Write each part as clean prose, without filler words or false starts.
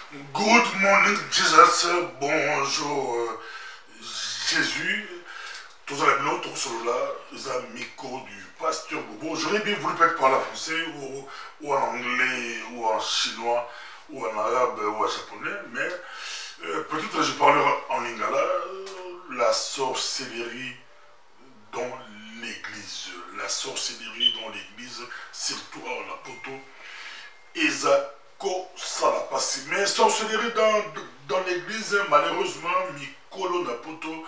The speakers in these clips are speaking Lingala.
Good morning, Jesus. Bonjour, Jésus. Tous à la minute, tous là, les amicaux du pasteur Bobo. J'aurais bien voulu peut-être parler en français, ou en anglais, ou en chinois, ou en arabe, ou en japonais, mais peut-être je parlerai en lingala, la sorcellerie dans l'église. La sorcellerie dans l'église, surtout à la poto. Ezako Salapasi. Mais sorcellerie dans l'église, malheureusement, Mikolo na poto,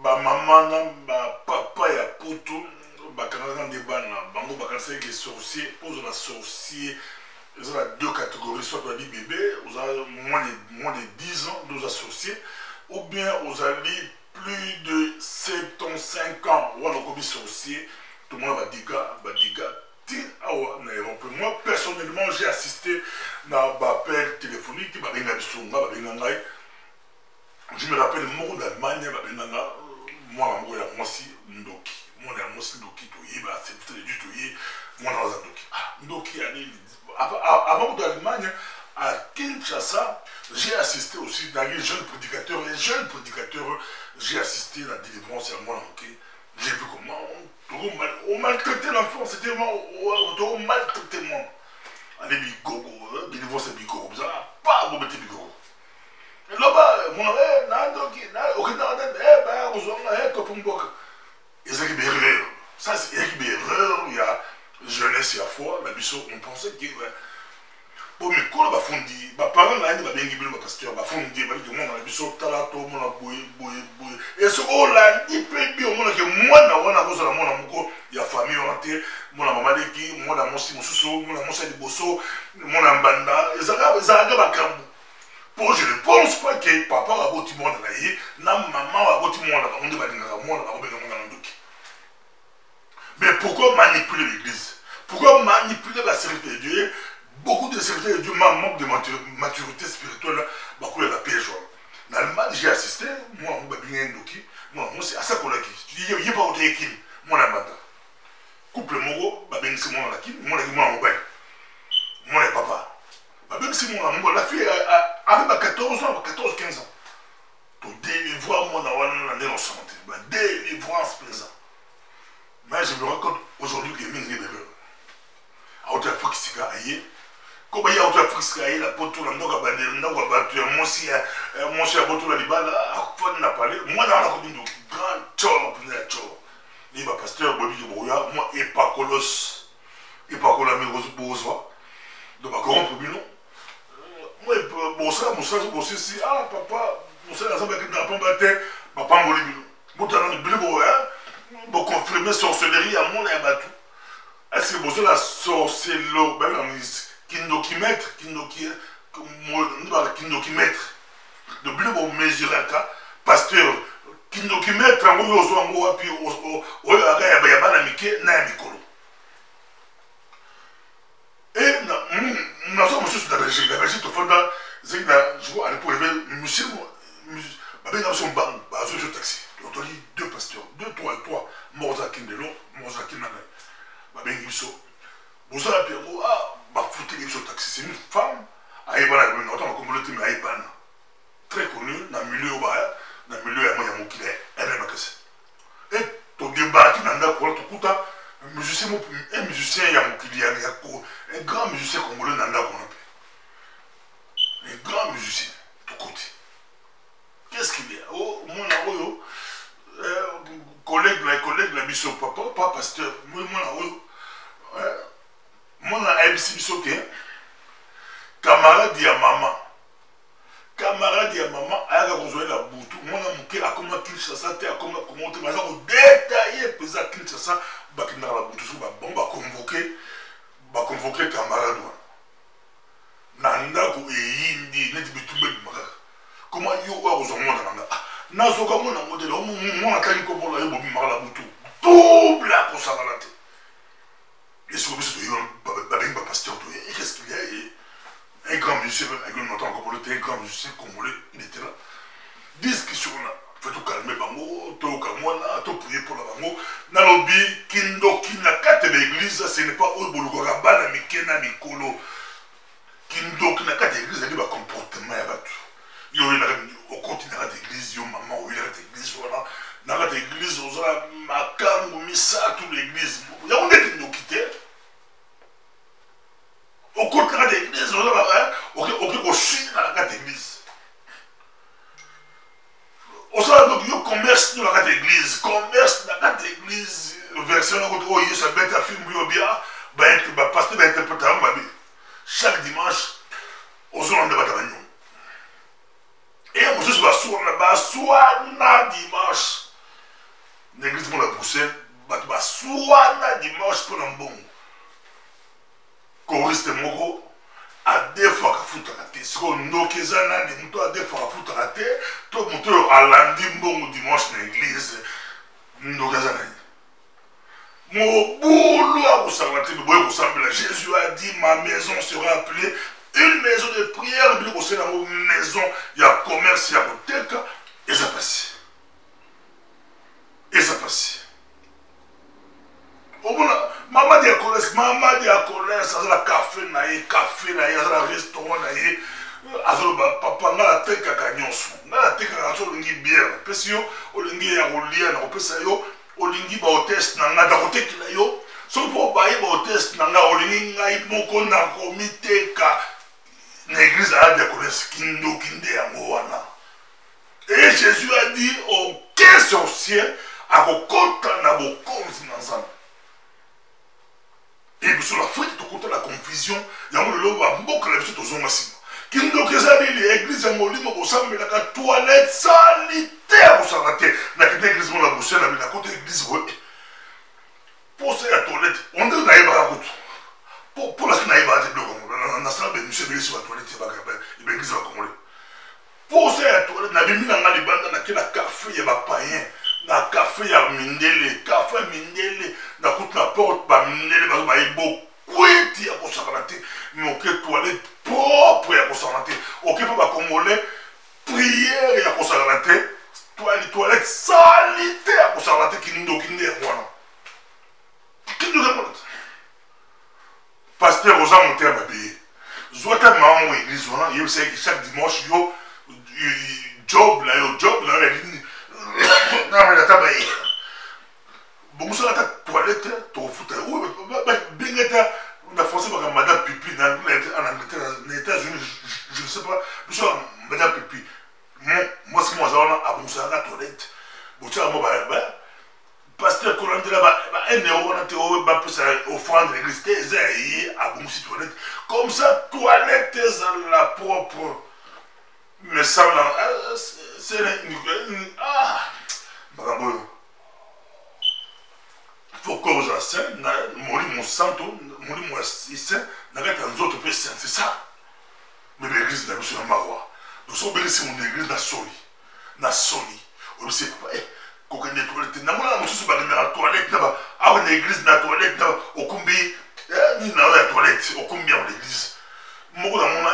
ba maman na ba papa ya poto, ba kanana de bana, bango ba kanse que sorcier, pose la sorcier. Ils ont deux catégories, soit on dit bébé, vous avez moins de 10 ans, nous associés, ou bien vous avez plus de 75 ans, ou alors comme sorcier, tout le monde va dire, moi personnellement j'ai assisté à un appel téléphonique, je me rappelle mon d'Allemagne, moi aussi Ndoki, moi aussi Ndoki, c'est du tout, moi Ndoki, avant d'Allemagne, à Kinshasa, j'ai assisté aussi dans les jeunes prédicateurs. Les jeunes prédicateurs, j'ai assisté à la délivrance à moi. J'ai vu comment on maltraitait l'enfant. C'était vraiment maltraité moi. On est bigogo, délivrance est bigogo. Pas de bigogo. Et là-bas, mon ça c'est une erreur. Il y a jeunesse et à foi. On pensait que. Bon, mais quand on a fondé, les parents ont dit que les pasteurs ont fondé, ils ont dit que talato, et ce qu'on a dit, que moi, il y a famille, moi, maman, moi, mon sousso, moi, mon bosso, mon banda, et ça a bon, je ne pense pas que papa a bâti mon naïe, maman a bâti mon mais pourquoi manipuler l'église? Pourquoi manipuler la sécurité de Dieu? Beaucoup de serviteurs de Dieu manquent de maturité spirituelle, beaucoup de la paix. Dans l'Allemagne, j'ai assisté, moi, c'est à ça qu'on a dit. Je dis, il n'y a pas autre chose. Moi, je suis couple Mogo, c'est moi, moi, papa. C'est moi, la fille avait 14 ans, 14-15 ans. Pour délivrer moi dans la santé. Délivrance présent. Mais je me rends compte aujourd'hui que je suis bébé. À haute Afrique, c'est comme il y a autre Afrique, la poteau, la noga, mon si à poteau, la libala, à quoi n'a parlé. Moi, dans la commune de grand chor, il va pasteur, Bobby de Brouillard, moi, et pas colos, et pas colamé aux bourgeois, de ma grande population. Moi, mon si, ah, papa, mon frère, ça va être un peu battu, papa, mon libino. Mon talent de bilbo, hein, pour confirmer sorcellerie à mon abattu. Est-ce que vous avez la sorcellerie, ben, la ministre? Kindokimètre, de bleu pour mesurer un pasteur, kindokimètre, en haut, au puis au et nous avons monsieur de la Belgique, au fond, je vois à l'époque, il y avait monsieur, son banc, un taxi, on dit deux pasteurs, trois, Morzakin de l'eau, Morzakin Nanaï, vous avez appelé, c'est une femme, très connue dans le milieu et tu débarques dans un musicien un grand musicien congolais un grand musicien tout côté. Qu'est-ce qu'il y a? Oh, mon collègue la mission papa pasteur moi na MC Bisoke, camarade ya maman, a rejoint la boutou, moi na mouké a comment Kinshasa te a comment te mais ça détaillé pesa Kinshasa ba kinda la boutou so ba bon ba convoquer camarade nanda ko yindi net bitumbe maka comment yo wa rejoint moi nanda na zo ka mona modèle mo na kali ko bola yo bo maka la boutou double la ko sabalate. Et sur le pasteur, qu'est-ce qu'il y a? Un grand musicien, un grand musicien congolais, il était là. Discussion là, faut tout calmer, bango, tout calmer, tout prier pour la bango. Nalobi, kindo, kinakate l'église, ce n'est pas au Bolugorabana, mais Kena Mikolo. Kindo donc na kati église ali ba comportement ya bato yo na okoti na kati église yo maman o na kati église voilà na kati église ozala makambo misa tout l'église ya on est nous quitter okoti na kati église ozala ok ko suit na kati église ozala donc yo commerce na kati église commerce na kati église version na koto oyo ça bête film yo bien ba pasteur ba interpréter ba chaque dimanche ozolanda bato banyo et mosusu baswana dimanche na église mpona bruxelles bato baswana dimanche mpona mbongo koriste moko adefaka futaka te sikoyo ndoki eza nani moto adefaka futaka te to moto oyo alandi mbongo dimanche na église ndoki aza nani mobulu akosangana te boye kosambela jésus a dit ma maison sera appelée une maison de prière bili kosala yango maison ya commerce ya koteka eza pasi omona mama diacolès azala café na ye azala restaurant na ye azoloba papa nga natekaka nyonso nga natekaka so olingi biere pesi yo olingi ya kolia na kopesa yo olingi baoteste na nga nakotekela yo soki mpo baye baoteste na nga olingi ngai moko nakomiteka na église à diaconesse kindoki nde yango wana et jésus a dit aucun sorcier akokota na bokonzi na nzambe et biso l'Afrique tokota la confusion yango lelo bamboka na biso tozonga nsima kindoki eza nini église ya molimo kosambelaka toilette sanitaire kosala te na kende église mo na bruxelles na bina kota église oyo posa ya toilette onde nayebaka kutu pour la semaine naïba de biloko na sala monsieur belisi ba toilette ba église ba congolais pour ça ya toilette na bimi na ngali banda na kila café ya ba païen na café ya mindele na kutu na porte ba mindele ba ibo kweti ya kosakana te mais ok toilette propre ya kosakana te ok pa ba congolais prière ya kosakana te toilette sanitaire ya kosakana te kindoki nde wana pasteur oza moto ya mabe zwa ta mamango église wana yebisaki chaque dimanche yo job na yo namena baye bongosala ta toilette tokofuta binge ta na français baka madame pipi en Angleterre na États-Unis je ne sais pas biso madame pipi moi c'est moi aza wana abongosalaka toilette botiaka mo pasteur kolandela ba 1 euro wana te oyo bapesa offrande de l'église te eza ye abongisi toilette comme ça toilette ezala propre me semble makambo oyo faut cause ya saint na molimo santo molimo ya saint na kati ya nzoto mpe saint c'est ça mais l'église na biso ya mawa donc so obelisi mon église na soli oyebisi papa kokende toilette namona mosusu bakendaka toilette na awa na église na toilette na okumbi nini na oyo ya toilette okumbi yango l'église moko namona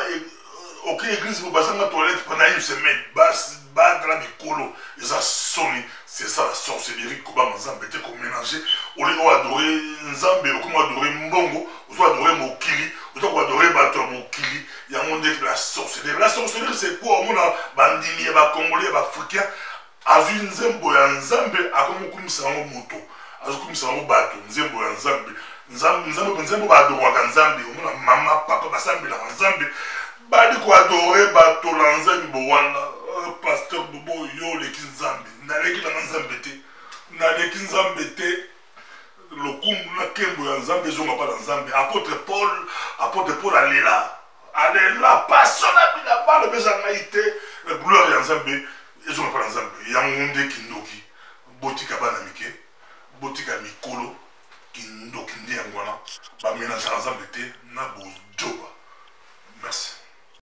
oke église po bazanga toilette pendant une semaine badala mikolo eza soni c'est ça la sorcellerie kobanga nzambe te komélanger olingi oadore nzambe okomi adore mbongo ozo adore mokili ozo koadore bato ya mokili yango ndeki la sorcellerie c'est quoi omona bandimi ya bacongolais ya baafricain azwi nzembo ya nzambe akomokumisa yango moto azokumisa yango bato nzembo ya nzambe baadorwaka nzambe omona mama papa basambelaka nzambe bali koadore bato na nzambe wana pasteur bobo yo oleki nzambe naleki nanga nzambe te lokumu na nkembo ya nzambe ezonga mpa na nzambe apôtre paul alela paso na bina balo beza ngai te gloire ya nzambe ezonga mpa na nzambe yango nde kindoki botika bana mike botika mikolo kindoki nde yango wana bamélange na nzambe te